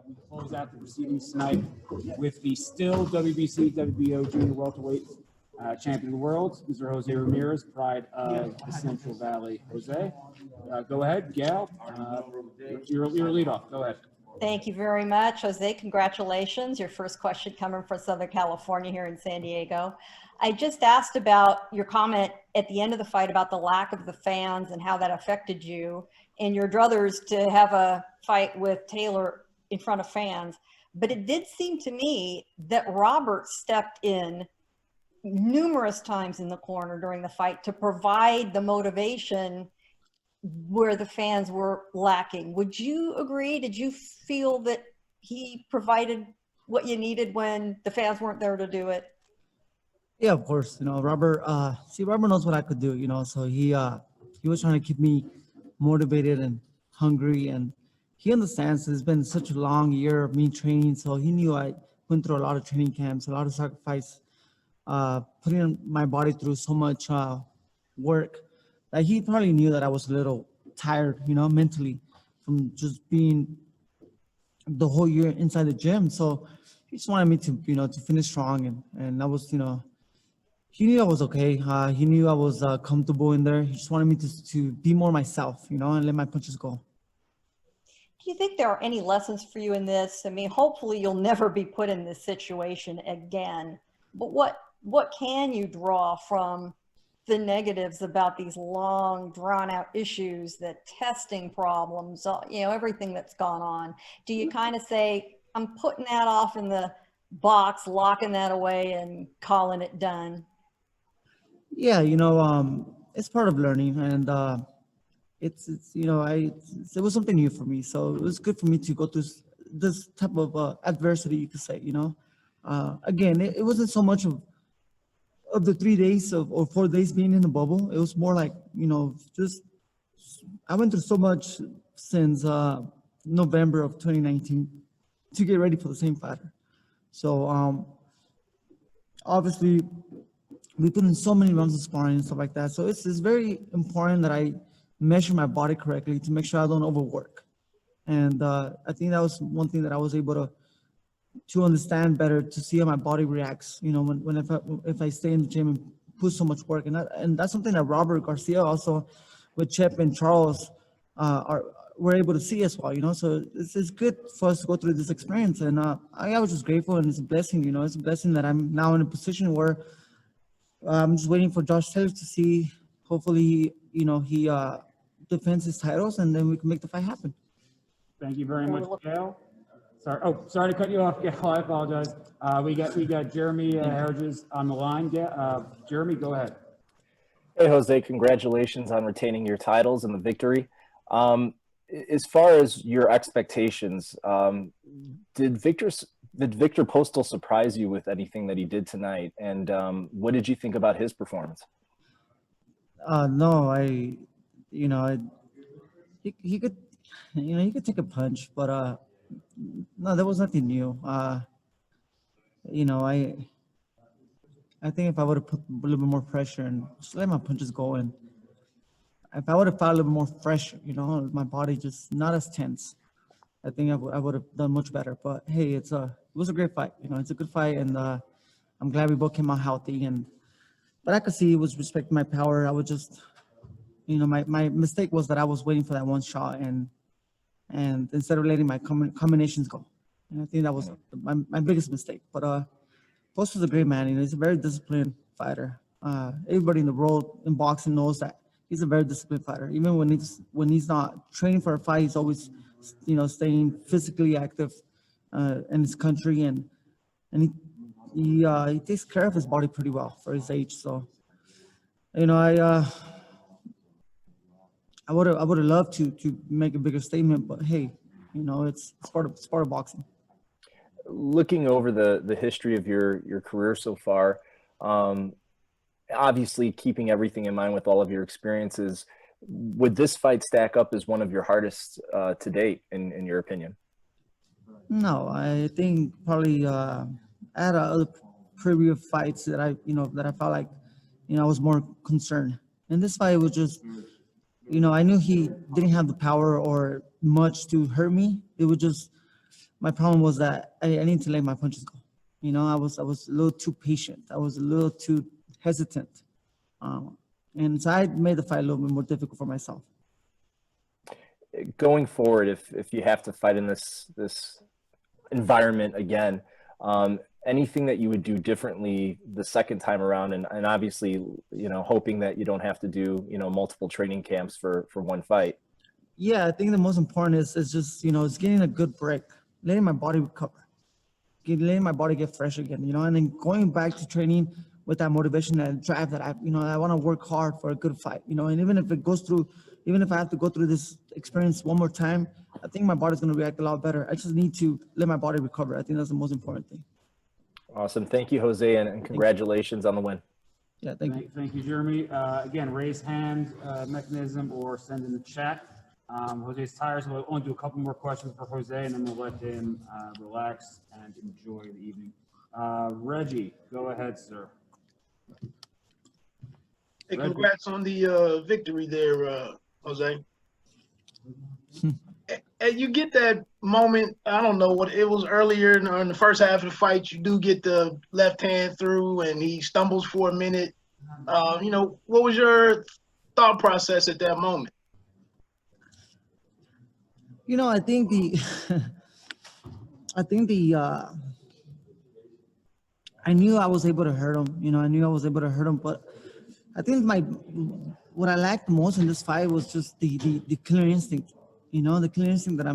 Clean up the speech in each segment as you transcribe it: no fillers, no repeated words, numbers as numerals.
we close out the proceedings tonight with the still WBC WBO junior welterweight champion of the world, Mr. Jose Ramirez, pride of the Central Valley. Jose, go ahead. Gail, your lead off. Go ahead. Thank you very much, Jose. Congratulations. Your first question coming from Southern California here in San Diego. I just asked about your comment at the end of the fight about the lack of the fans and how that affected you and your druthers to have a fight with Taylor in front of fans. But it did seem to me that Robert stepped in numerous times in the corner during the fight to provide the motivation where the fans were lacking. Would you agree? Did you feel that he provided what you needed when the fans weren't there to do it? Yeah, of course. Robert. Robert knows what I could do. So he was trying to keep me motivated and hungry, and he understands it's been such a long year of me training. So he knew I went through a lot of training camps, a lot of sacrifice, putting my body through so much work. That he probably knew that I was a little tired, mentally, from just being the whole year inside the gym. So he just wanted me to, to finish strong, and I was, he knew I was okay. He knew I was comfortable in there. He just wanted me to be more myself, and let my punches go. Do you think there are any lessons for you in this? I mean, hopefully you'll never be put in this situation again. But what can you draw from the negatives about these long, drawn-out issues, the testing problems, everything that's gone on? Do you kind of say, I'm putting that off in the box, locking that away, and calling it done? Yeah, it's part of learning, and it was something new for me. So it was good for me to go through this type of adversity, you could say. Again, it wasn't so much of the 3 days or 4 days being in the bubble. It was more like, just I went through so much since November of 2019 to get ready for the same fighter. So obviously we put in so many rounds of sparring and stuff like that. So it's very important that I measure my body correctly to make sure I don't overwork. And I think that was one thing that I was able to understand better, to see how my body reacts, if I stay in the gym and put so much work. And that's something that Robert Garcia also with Chep and Charles were able to see as well, So it's good for us to go through this experience. And I was just grateful, and it's a blessing, It's a blessing that I'm now in a position where I'm just waiting for Josh Taylor to see, hopefully, he defends his titles, and then we can make the fight happen. Thank you very much, Gail. Sorry to cut you off, Gail. I apologize. We got Jeremy Hedges on the line. Jeremy, go ahead. Hey, Jose, congratulations on retaining your titles and the victory. As far as your expectations, did Viktor Postol surprise you with anything that he did tonight? And what did you think about his performance? No, he could, he could take a punch, but no, there was nothing new. I think if I would have put a little bit more pressure and just let my punches go, and if I would have felt a little more fresh, my body just not as tense, I think I would have done much better. But hey, it was a great fight. It's a good fight, and I'm glad we both came out healthy. But I could see it was respecting my power. I was just, my mistake was that I was waiting for that one shot, and instead of letting my combinations go. And I think that was my biggest mistake. But Postol's a great man. He's a very disciplined fighter. Everybody in the world in boxing knows that he's a very disciplined fighter. Even when he's not training for a fight, he's always, staying physically active in his country, and he takes care of his body pretty well for his age. So, I would have loved to make a bigger statement, but hey, it's part of boxing. Looking over the history of your career so far, obviously keeping everything in mind with all of your experiences, would this fight stack up as one of your hardest to date, in your opinion? No, I think probably I had other previous fights that I felt like, I was more concerned. And this fight was just, I knew he didn't have the power or much to hurt me. It was just my problem was that I need to let my punches go. You know, I was a little too patient. I was a little too hesitant. And so I made the fight a little bit more difficult for myself. Going forward, if you have to fight in this environment again, anything that you would do differently the second time around, and obviously, you know, hoping that you don't have to do, you know, multiple training camps for one fight. Yeah, I think the most important is just, you know, it's getting a good break, letting my body recover, letting my body get fresh again, you know, and then going back to training with that motivation and drive that I want to work hard for a good fight, you know, and even if I have to go through this experience one more time, I think my body's going to react a lot better. I just need to let my body recover. I think that's the most important thing. Awesome. Thank you, Jose, and congratulations on the win. Yeah, thank you. Thank you, Jeremy. Again, raise hand mechanism or send in the chat. Jose's tired, so we'll only do a couple more questions for Jose, and then we'll let him relax and enjoy the evening. Reggie, go ahead, sir. Hey, congrats on the victory there, Jose. And you get that moment, I don't know what it was earlier in the first half of the fight, you do get the left hand through and he stumbles for a minute. You know, what was your thought process at that moment? You know, I think I knew I was able to hurt him. You know, I knew I was able to hurt him, but I think what I lacked most in this fight was just the killer instinct. You know, the killer instinct that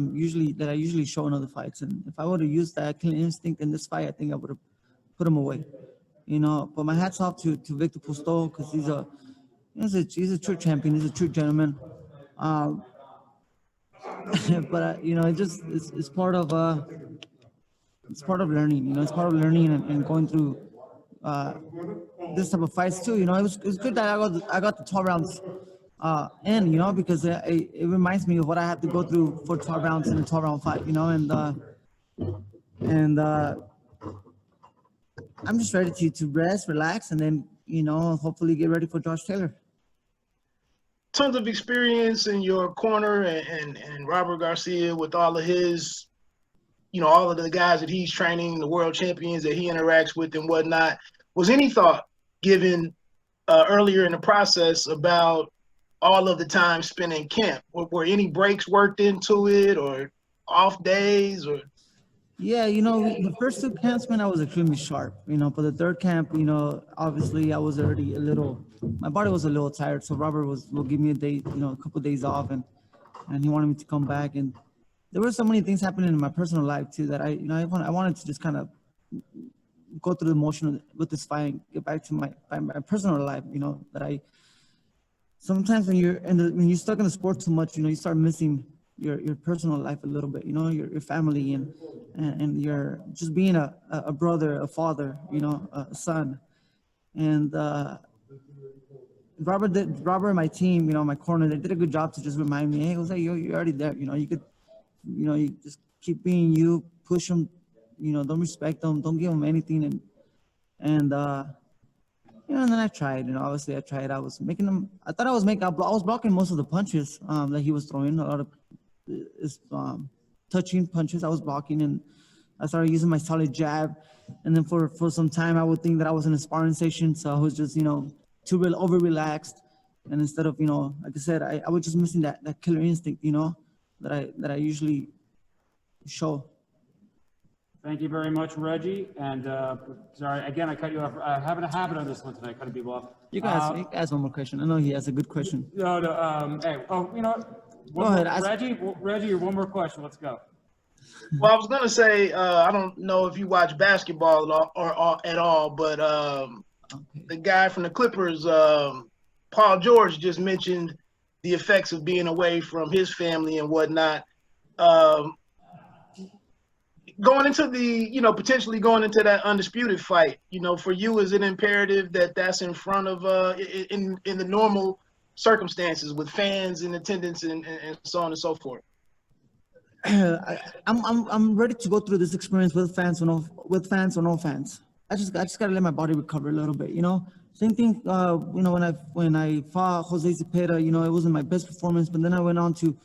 I usually show in other fights. And if I would have used that killer instinct in this fight, I think I would have put him away. You know, but my hat's off to Viktor Postol, because he's a true champion. He's a true gentleman. But you know, it's part of learning. You know, it's part of learning and going through this type of fights too. You know, it was good that I got the 12 rounds in, you know, because it reminds me of what I have to go through for 12 rounds in a 12-round fight. You know, and I'm just ready to rest, relax, and then, you know, hopefully get ready for Josh Taylor. Tons of experience in your corner, and Robert Garcia with all of his, you know, all of the guys that he's training, the world champions that he interacts with and whatnot. Was any thought given earlier in the process about all of the time spent in camp? Were any breaks worked into it, or off days, or? Yeah, you know, the first two camps, man, I was extremely sharp, you know, but the third camp, you know, obviously I was already my body was a little tired. So Robert will give me a couple of days off, and he wanted me to come back. And there were so many things happening in my personal life too, that I wanted to just kind of go through the motion with this fight and get back to my personal life, you know, sometimes when you're stuck in the sport too much, you know, you start missing your personal life a little bit, you know, your family and you're just being a brother, a father, you know, a son. And Robert and my team, you know, my corner, they did a good job to just remind me, hey, Jose, you're already there. You know, you could, you know, you just keep being you, push them, you know, don't respect them, don't give them anything. And you know, and then I tried, you know, obviously I tried. I was blocking most of the punches that he was throwing, a lot of touching punches I was blocking, and I started using my solid jab. And then for some time, I would think that I was in a sparring session, so I was just, you know, over relaxed. And instead of, you know, like I said, I was just missing that killer instinct, you know, that I usually show. Thank you very much, Reggie. And sorry, again, I cut you off. I'm having a habit on this one tonight, cutting people off. You can ask one more question. I know he has a good question. No. Hey, you know what? Reggie, one more question. Let's go. Well, I was gonna say, I don't know if you watch basketball at all, but the guy from the Clippers, Paul George, just mentioned the effects of being away from his family and whatnot. Going into potentially going into that undisputed fight, you know, for you, is it imperative that that's in front of in the normal circumstances with fans in attendance and so on and so forth? I'm ready to go through this experience with fans or no fans. I just gotta let my body recover a little bit, you know. Same thing, you know, when I fought Jose Zepeda, you know, it wasn't my best performance, but then I went on to,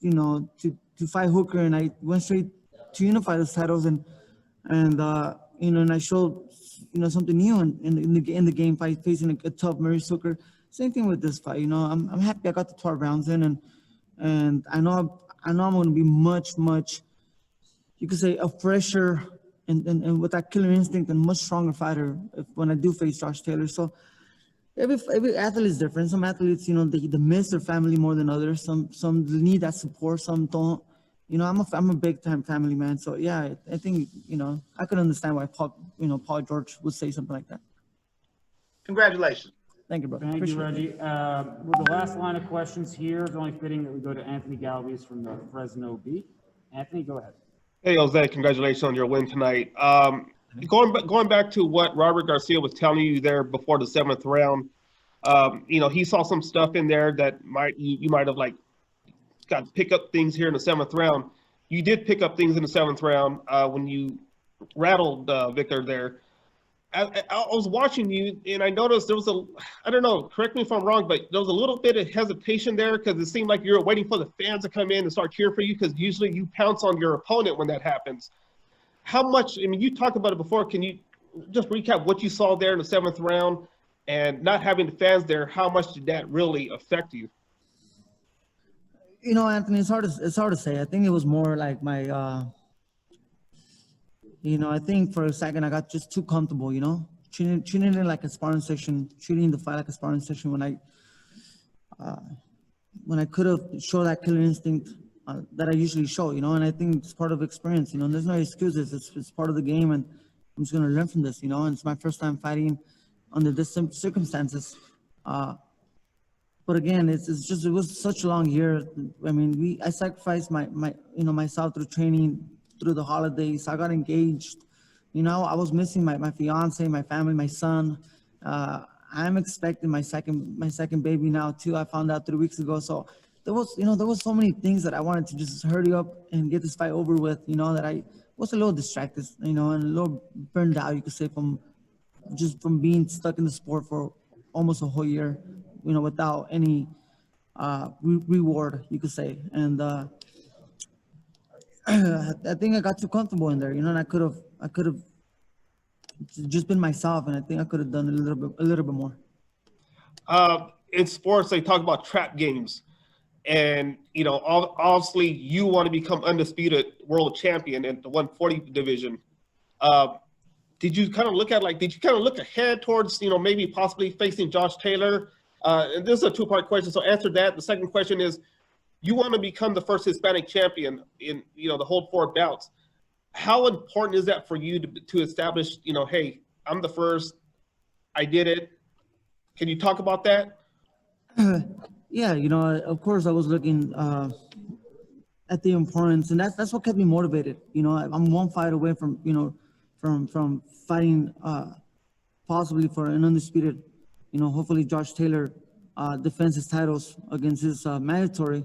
you know, to to fight Hooker, and I went straight to unify those titles, and you know, and I showed, you know, something new in the game fight, facing a tough Maurice Hooker. Same thing with this fight. You know, I'm happy I got the 12 rounds in, and I know I'm going to be much, you could say, a fresher and with that killer instinct and much stronger fighter when I do face Josh Taylor. So every athlete is different. Some athletes, you know, they miss their family more than others. Some need that support. Some don't. You know, I'm a big time family man. So yeah, I think, you know, I could understand why Paul George would say something like that. Congratulations. Thank you, bro. Thank you, Appreciate Reggie. it. With the last line of questions here, it's only fitting that we go to Anthony Galvez from the Fresno Beat. Anthony, go ahead. Hey, Jose, congratulations on your win tonight. Going back to what Robert Garcia was telling you there before the 7th round, you know, he saw some stuff in there that you might have like got to pick up things here in the 7th round. You did pick up things in the 7th round when you rattled Viktor there. I was watching you, and I noticed there was I don't know, correct me if I'm wrong, but there was a little bit of hesitation there because it seemed like you were waiting for the fans to come in and start cheering for you, because usually you pounce on your opponent when that happens. How much, I mean, you talked about it before. Can you just recap what you saw there in the 7th round, and not having the fans there, how much did that really affect you? You know, Anthony, it's hard to say. I think it was more like my, you know, I think for a second I got just too comfortable, you know, treating it like a sparring session, treating the fight like a sparring session when I could have showed that killer instinct that I usually show, you know, and I think it's part of experience, you know, there's no excuses. It's part of the game, and I'm just going to learn from this, you know, and it's my first time fighting under this circumstances. But again, it was such a long year. I mean, I sacrificed myself through training, through the holidays. I got engaged. You know, I was missing my fiance, my family, my son. I'm expecting my second baby now too. I found out 3 weeks ago. So there was so many things that I wanted to just hurry up and get this fight over with, you know, that I was a little distracted, you know, and a little burned out, you could say, from being stuck in the sport for almost a whole year, you know, without any reward, you could say. And I think I got too comfortable in there, you know, and I could have just been myself, and I think I could have done a little bit more. In sports, they talk about trap games, and you know, obviously, you want to become undisputed world champion in the 140 division. Did you kind of look ahead towards, you know, maybe possibly facing Josh Taylor? And this is a two-part question, so answer that. The second question is, you want to become the first Hispanic champion in, you know, the whole 4 bouts. How important is that for you to establish, you know, hey, I'm the first, I did it? Can you talk about that? Yeah, you know, of course I was looking at the importance, and that's what kept me motivated. You know, I'm one fight away from, you know, from fighting possibly for an undisputed, you know, hopefully Josh Taylor defends his titles against his mandatory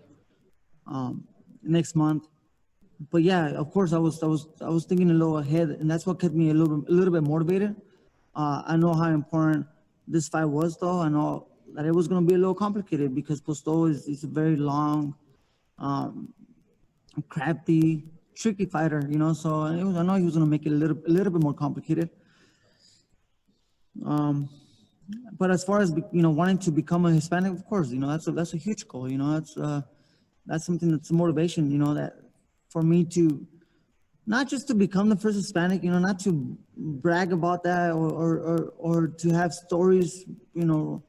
next month. But yeah, of course I was thinking a little ahead, and that's what kept me a little bit motivated. I know how important this fight was, though. I know that it was going to be a little complicated because Postol is a very long, crafty, tricky fighter, you know. So I know he was going to make it a little bit more complicated. But as far as, you know, wanting to become a Hispanic, of course, you know, that's a huge goal. You know, that's something that's a motivation. You know, that for me to not just to become the first Hispanic, you know, not to brag about that or to have stories, you know,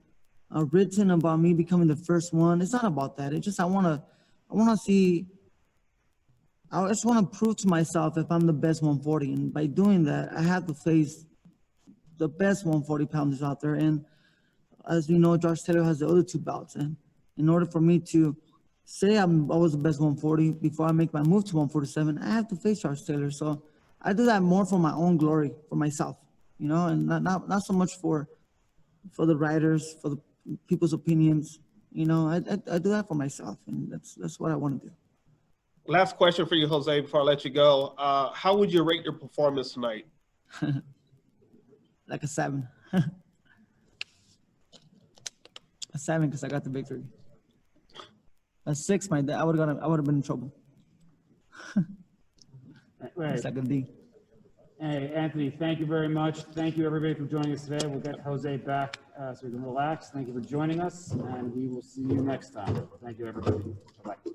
written about me becoming the first one. It's not about that. It's just I want to see. I just want to prove to myself if I'm the best 140, and by doing that, I have to face the best 140 pounders out there. And as we know, Josh Taylor has the other 2 bouts, and in order for me to say I was the best 140 before I make my move to 147, I have to face Josh Taylor. So I do that more for my own glory, for myself, you know, and not so much for the writers, for the people's opinions. You know, I do that for myself, and that's what I want to do. Last question for you, Jose, before I let you go. How would you rate your performance tonight? Like a 7. A 7 because I got the victory. A 6, I would have been in trouble. Right. Second thing. Hey, Anthony, thank you very much. Thank you, everybody, for joining us today. We'll get Jose back so we can relax. Thank you for joining us, and we will see you next time. Thank you, everybody. Bye-bye.